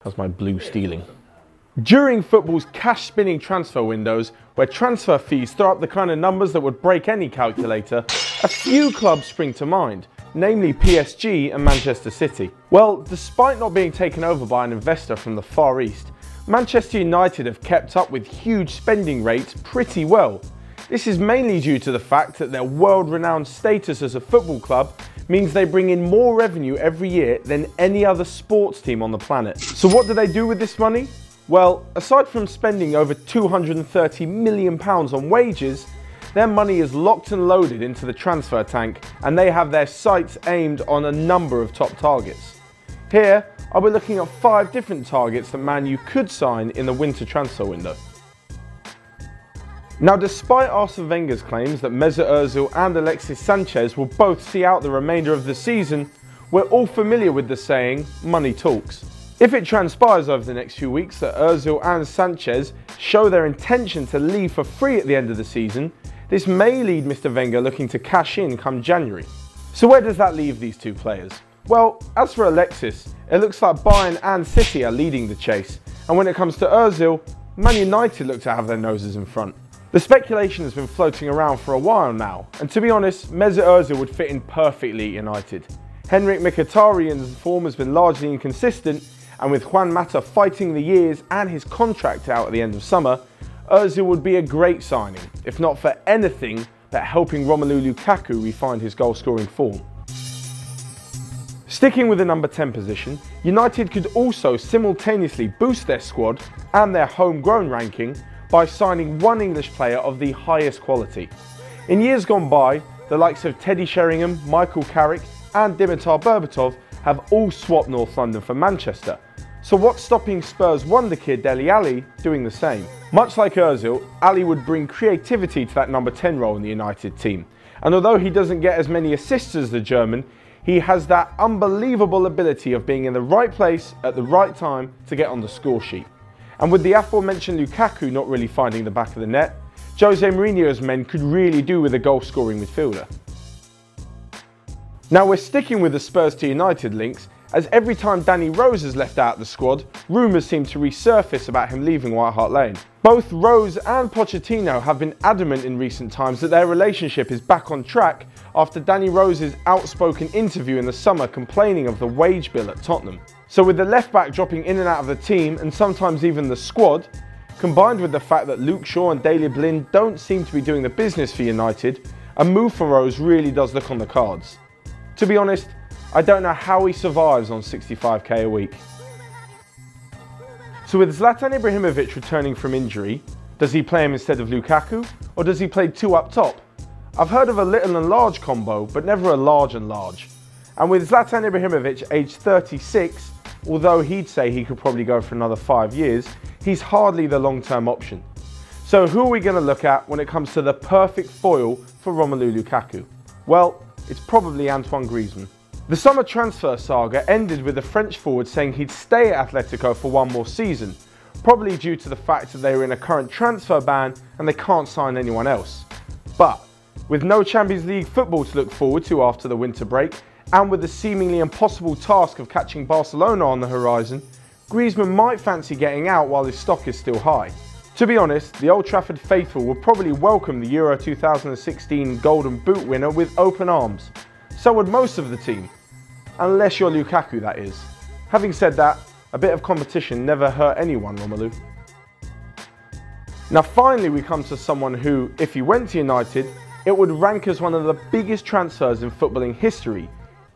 How's my blue stealing? During football's cash-spinning transfer windows, where transfer fees throw up the kind of numbers that would break any calculator, a few clubs spring to mind, namely PSG and Manchester City. Well, despite not being taken over by an investor from the Far East, Manchester United have kept up with huge spending rates pretty well. This is mainly due to the fact that their world-renowned status as a football club means they bring in more revenue every year than any other sports team on the planet. So what do they do with this money? Well, aside from spending over £230 million on wages, their money is locked and loaded into the transfer tank, and they have their sights aimed on a number of top targets. Here, I'll be looking at 5 different targets that Man U could sign in the winter transfer window. Now, despite Arsene Wenger's claims that Mesut Özil and Alexis Sanchez will both see out the remainder of the season, we're all familiar with the saying, money talks. If it transpires over the next few weeks that Özil and Sanchez show their intention to leave for free at the end of the season, this may lead Mr. Wenger looking to cash in come January. So where does that leave these two players? Well, as for Alexis, it looks like Bayern and City are leading the chase, and when it comes to Özil, Man United look to have their noses in front. The speculation has been floating around for a while now, and to be honest, Mesut Özil would fit in perfectly at United. Henrik Mkhitaryan's form has been largely inconsistent, and with Juan Mata fighting the years and his contract out at the end of summer, Özil would be a great signing, if not for anything but helping Romelu Lukaku refine his goal-scoring form. Sticking with the number 10 position, United could also simultaneously boost their squad and their homegrown ranking by signing one English player of the highest quality. In years gone by, the likes of Teddy Sheringham, Michael Carrick and Dimitar Berbatov have all swapped North London for Manchester. So what's stopping Spurs wonderkid Dele Alli doing the same? Much like Özil, Ali would bring creativity to that number 10 role in the United team. And although he doesn't get as many assists as the German, he has that unbelievable ability of being in the right place at the right time to get on the score sheet. And with the aforementioned Lukaku not really finding the back of the net, Jose Mourinho's men could really do with a goal-scoring midfielder. Now we're sticking with the Spurs to United links, as every time Danny Rose has left out the squad, rumours seem to resurface about him leaving White Hart Lane. Both Rose and Pochettino have been adamant in recent times that their relationship is back on track after Danny Rose's outspoken interview in the summer complaining of the wage bill at Tottenham. So with the left back dropping in and out of the team and sometimes even the squad, combined with the fact that Luke Shaw and Daley Blind don't seem to be doing the business for United, a move for Rose really does look on the cards. To be honest, I don't know how he survives on 65k a week. So with Zlatan Ibrahimovic returning from injury, does he play him instead of Lukaku, or does he play 2 up top? I've heard of a little and large combo, but never a large and large. And with Zlatan Ibrahimovic aged 36, although he'd say he could probably go for another 5 years, he's hardly the long-term option. So who are we going to look at when it comes to the perfect foil for Romelu Lukaku? Well, it's probably Antoine Griezmann. The summer transfer saga ended with the French forward saying he'd stay at Atletico for 1 more season, probably due to the fact that they were in a current transfer ban and they can't sign anyone else. But with no Champions League football to look forward to after the winter break, and with the seemingly impossible task of catching Barcelona on the horizon, Griezmann might fancy getting out while his stock is still high. To be honest, the Old Trafford faithful will probably welcome the Euro 2016 Golden Boot winner with open arms. So would most of the team. Unless you're Lukaku, that is. Having said that, a bit of competition never hurt anyone, Romelu. Now finally we come to someone who, if he went to United, it would rank as one of the biggest transfers in footballing history,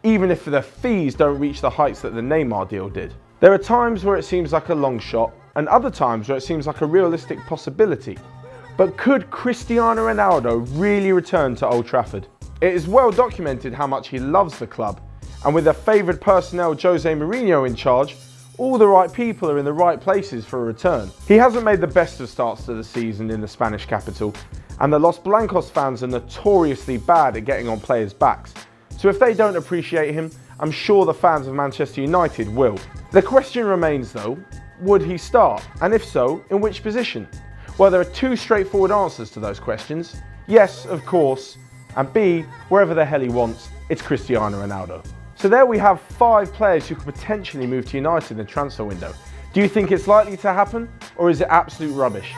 even if the fees don't reach the heights that the Neymar deal did. There are times where it seems like a long shot, and other times where it seems like a realistic possibility. But could Cristiano Ronaldo really return to Old Trafford? It is well documented how much he loves the club, and with their favoured personnel Jose Mourinho in charge, all the right people are in the right places for a return. He hasn't made the best of starts to the season in the Spanish capital, and the Los Blancos fans are notoriously bad at getting on players' backs. So if they don't appreciate him, I'm sure the fans of Manchester United will. The question remains though, would he start? And if so, in which position? Well, there are 2 straightforward answers to those questions. Yes, of course, and B, wherever the hell he wants, it's Cristiano Ronaldo. So there we have 5 players who could potentially move to United in the transfer window. Do you think it's likely to happen, or is it absolute rubbish?